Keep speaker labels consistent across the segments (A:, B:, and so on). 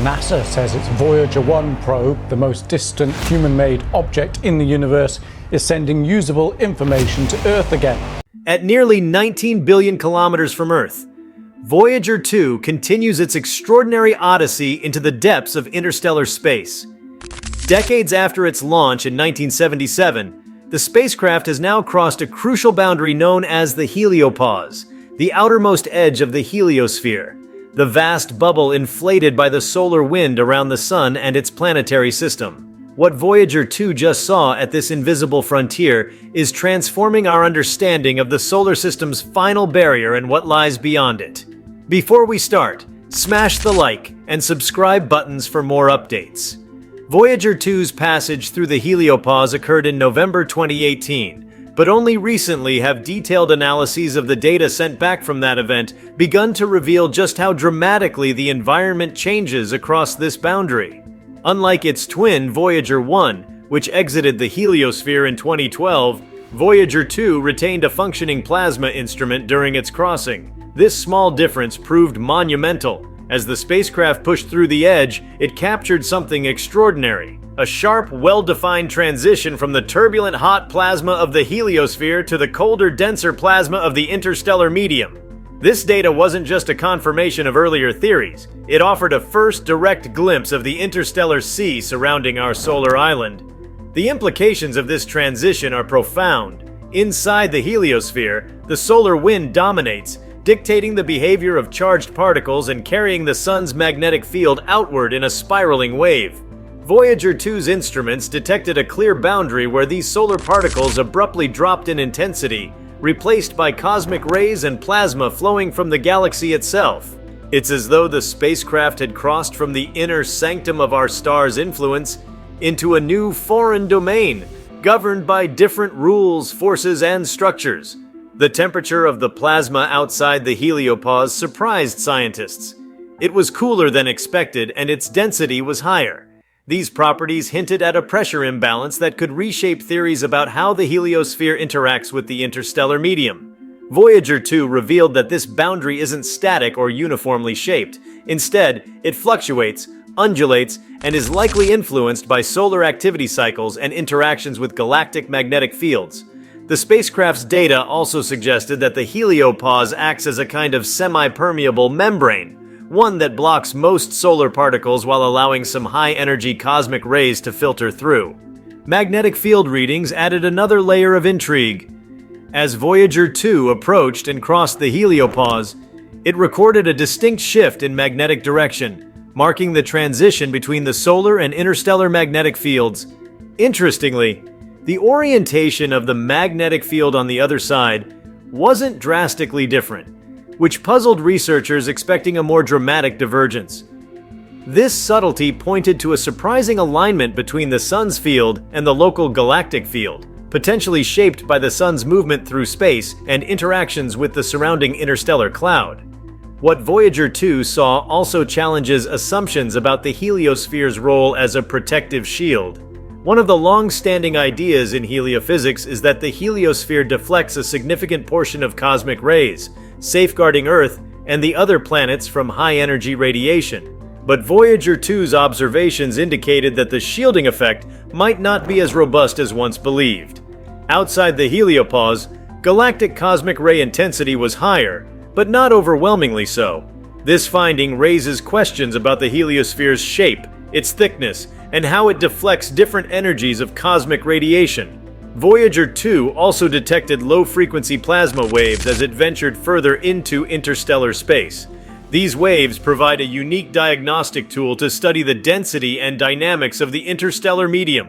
A: NASA says its Voyager 1 probe, the most distant human-made object in the universe, is sending usable information to Earth again.
B: At nearly 19 billion kilometers from Earth, Voyager 2 continues its extraordinary odyssey into the depths of interstellar space. Decades after its launch in 1977, the spacecraft has now crossed a crucial boundary known as the heliopause, the outermost edge of the heliosphere, the vast bubble inflated by the solar wind around the Sun and its planetary system. What Voyager 2 just saw at this invisible frontier is transforming our understanding of the solar system's final barrier and what lies beyond it. Before we start, smash the like and subscribe buttons for more updates. Voyager 2's passage through the heliopause occurred in November 2018, but only recently have detailed analyses of the data sent back from that event begun to reveal just how dramatically the environment changes across this boundary. Unlike its twin Voyager 1, which exited the heliosphere in 2012, Voyager 2 retained a functioning plasma instrument during its crossing. This small difference proved monumental. As the spacecraft pushed through the edge, it captured something extraordinary. A sharp, well-defined transition from the turbulent hot plasma of the heliosphere to the colder, denser plasma of the interstellar medium. This data wasn't just a confirmation of earlier theories. It offered a first direct glimpse of the interstellar sea surrounding our solar island. The implications of this transition are profound. Inside the heliosphere, the solar wind dominates, dictating the behavior of charged particles and carrying the Sun's magnetic field outward in a spiraling wave. Voyager 2's instruments detected a clear boundary where these solar particles abruptly dropped in intensity, replaced by cosmic rays and plasma flowing from the galaxy itself. It's as though the spacecraft had crossed from the inner sanctum of our star's influence into a new foreign domain, governed by different rules, forces, and structures. The temperature of the plasma outside the heliopause surprised scientists. It was cooler than expected, and its density was higher. These properties hinted at a pressure imbalance that could reshape theories about how the heliosphere interacts with the interstellar medium. Voyager 2 revealed that this boundary isn't static or uniformly shaped. Instead, it fluctuates, undulates, and is likely influenced by solar activity cycles and interactions with galactic magnetic fields. The spacecraft's data also suggested that the heliopause acts as a kind of semi-permeable membrane, one that blocks most solar particles while allowing some high-energy cosmic rays to filter through. Magnetic field readings added another layer of intrigue. As Voyager 2 approached and crossed the heliopause, it recorded a distinct shift in magnetic direction, marking the transition between the solar and interstellar magnetic fields. Interestingly, the orientation of the magnetic field on the other side wasn't drastically different, which puzzled researchers expecting a more dramatic divergence. This subtlety pointed to a surprising alignment between the Sun's field and the local galactic field, potentially shaped by the Sun's movement through space and interactions with the surrounding interstellar cloud. What Voyager 2 saw also challenges assumptions about the heliosphere's role as a protective shield. One of the long-standing ideas in heliophysics is that the heliosphere deflects a significant portion of cosmic rays, safeguarding Earth and the other planets from high-energy radiation. But Voyager 2's observations indicated that the shielding effect might not be as robust as once believed. Outside the heliopause, galactic cosmic ray intensity was higher, but not overwhelmingly so. This finding raises questions about the heliosphere's shape, its thickness, and how it deflects different energies of cosmic radiation. Voyager 2 also detected low-frequency plasma waves as it ventured further into interstellar space. These waves provide a unique diagnostic tool to study the density and dynamics of the interstellar medium.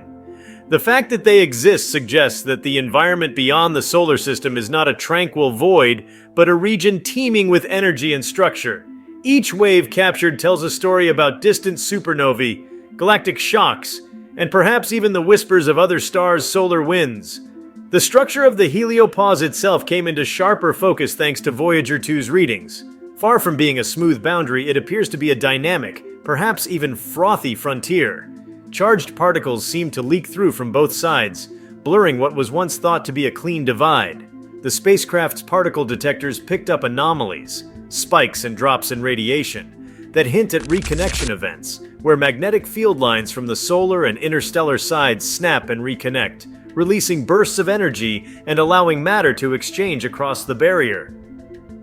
B: The fact that they exist suggests that the environment beyond the solar system is not a tranquil void, but a region teeming with energy and structure. Each wave captured tells a story about distant supernovae, galactic shocks, and perhaps even the whispers of other stars' solar winds. The structure of the heliopause itself came into sharper focus thanks to Voyager 2's readings. Far from being a smooth boundary, it appears to be a dynamic, perhaps even frothy frontier. Charged particles seem to leak through from both sides, blurring what was once thought to be a clean divide. The spacecraft's particle detectors picked up anomalies, spikes and drops in radiation. that hint at reconnection events, where magnetic field lines from the solar and interstellar sides snap and reconnect, releasing bursts of energy and allowing matter to exchange across the barrier.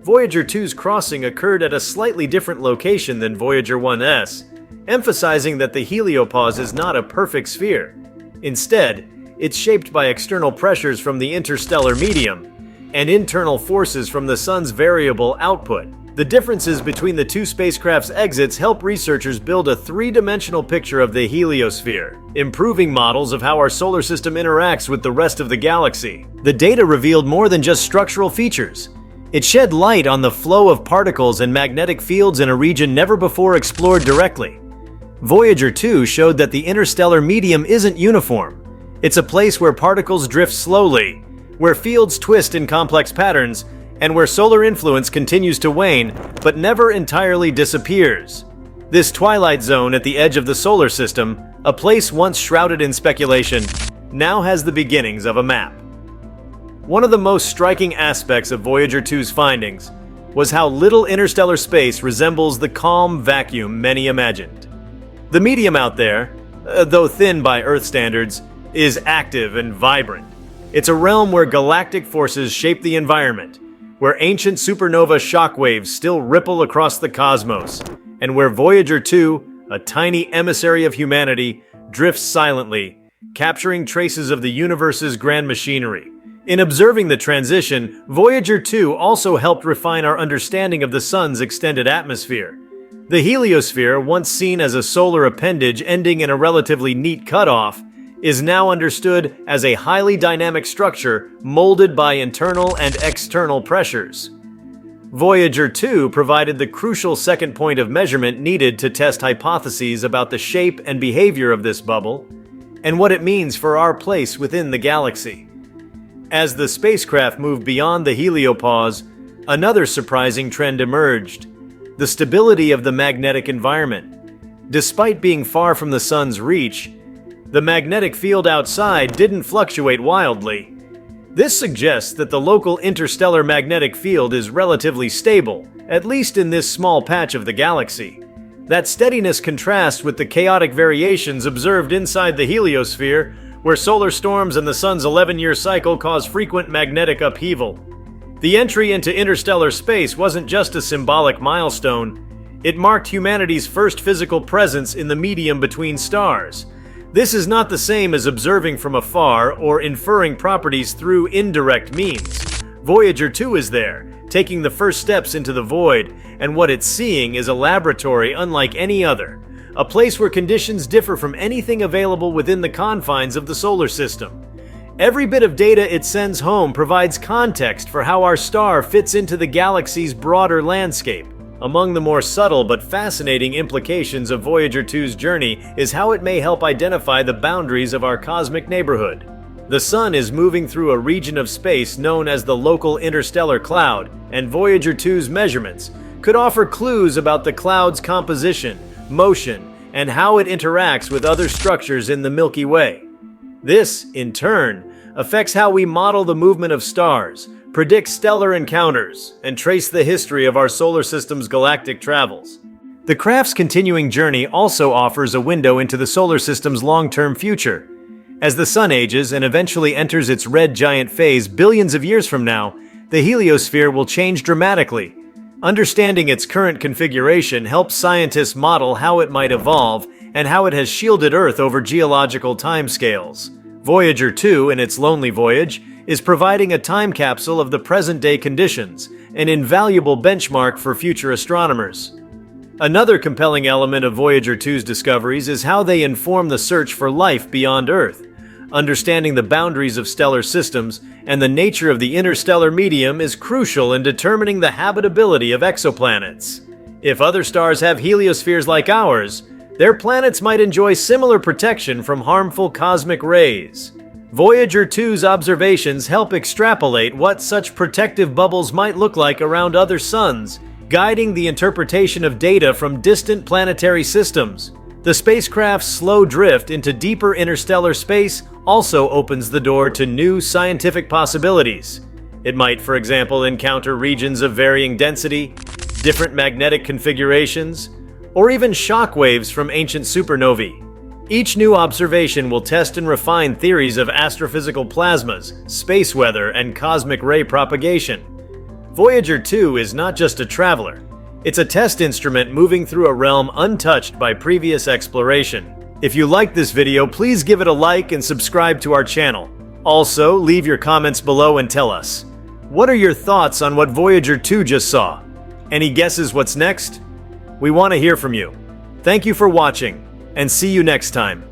B: Voyager 2's crossing occurred at a slightly different location than Voyager 1's, emphasizing that the heliopause is not a perfect sphere. Instead, it's shaped by external pressures from the interstellar medium and internal forces from the Sun's variable output. The differences between the two spacecraft's exits help researchers build a three-dimensional picture of the heliosphere, improving models of how our solar system interacts with the rest of the galaxy. The data revealed more than just structural features. It shed light on the flow of particles and magnetic fields in a region never before explored directly. Voyager 2 showed that the interstellar medium isn't uniform. It's a place where particles drift slowly, where fields twist in complex patterns, and where solar influence continues to wane, but never entirely disappears. This twilight zone at the edge of the solar system, a place once shrouded in speculation, now has the beginnings of a map. One of the most striking aspects of Voyager 2's findings was how little interstellar space resembles the calm vacuum many imagined. The medium out there, though thin by Earth standards, is active and vibrant. It's a realm where galactic forces shape the environment, where ancient supernova shockwaves still ripple across the cosmos, and where Voyager 2, a tiny emissary of humanity, drifts silently, capturing traces of the universe's grand machinery. In observing the transition, Voyager 2 also helped refine our understanding of the Sun's extended atmosphere. The heliosphere, once seen as a solar appendage ending in a relatively neat cutoff, is now understood as a highly dynamic structure molded by internal and external pressures. Voyager 2 provided the crucial second point of measurement needed to test hypotheses about the shape and behavior of this bubble, and what it means for our place within the galaxy. As the spacecraft moved beyond the heliopause, another surprising trend emerged: the stability of the magnetic environment. Despite being far from the Sun's reach, the magnetic field outside didn't fluctuate wildly. This suggests that the local interstellar magnetic field is relatively stable, at least in this small patch of the galaxy. That steadiness contrasts with the chaotic variations observed inside the heliosphere, where solar storms and the Sun's 11-year cycle cause frequent magnetic upheaval. The entry into interstellar space wasn't just a symbolic milestone. It marked humanity's first physical presence in the medium between stars. This is not the same as observing from afar or inferring properties through indirect means. Voyager 2 is there, taking the first steps into the void, and what it's seeing is a laboratory unlike any other, a place where conditions differ from anything available within the confines of the solar system. Every bit of data it sends home provides context for how our star fits into the galaxy's broader landscape. Among the more subtle but fascinating implications of Voyager 2's journey is how it may help identify the boundaries of our cosmic neighborhood. The Sun is moving through a region of space known as the local interstellar cloud, and Voyager 2's measurements could offer clues about the cloud's composition, motion, and how it interacts with other structures in the Milky Way. This, in turn, affects how we model the movement of stars, predict stellar encounters, and trace the history of our solar system's galactic travels. The craft's continuing journey also offers a window into the solar system's long-term future. As the Sun ages and eventually enters its red giant phase billions of years from now, the heliosphere will change dramatically. Understanding its current configuration helps scientists model how it might evolve and how it has shielded Earth over geological timescales. Voyager 2, in its lonely voyage, is providing a time capsule of the present-day conditions, an invaluable benchmark for future astronomers. Another compelling element of Voyager 2's discoveries is how they inform the search for life beyond Earth. Understanding the boundaries of stellar systems and the nature of the interstellar medium is crucial in determining the habitability of exoplanets. If other stars have heliospheres like ours, their planets might enjoy similar protection from harmful cosmic rays. Voyager 2's observations help extrapolate what such protective bubbles might look like around other suns, guiding the interpretation of data from distant planetary systems. The spacecraft's slow drift into deeper interstellar space also opens the door to new scientific possibilities. It might, for example, encounter regions of varying density, different magnetic configurations, or even shock waves from ancient supernovae. Each new observation will test and refine theories of astrophysical plasmas, space weather, and cosmic ray propagation. Voyager 2 is not just a traveler. It's a test instrument moving through a realm untouched by previous exploration. If you liked this video, please give it a like and subscribe to our channel. Also, leave your comments below and tell us, what are your thoughts on what Voyager 2 just saw? Any guesses what's next? We want to hear from you. Thank you for watching, and see you next time.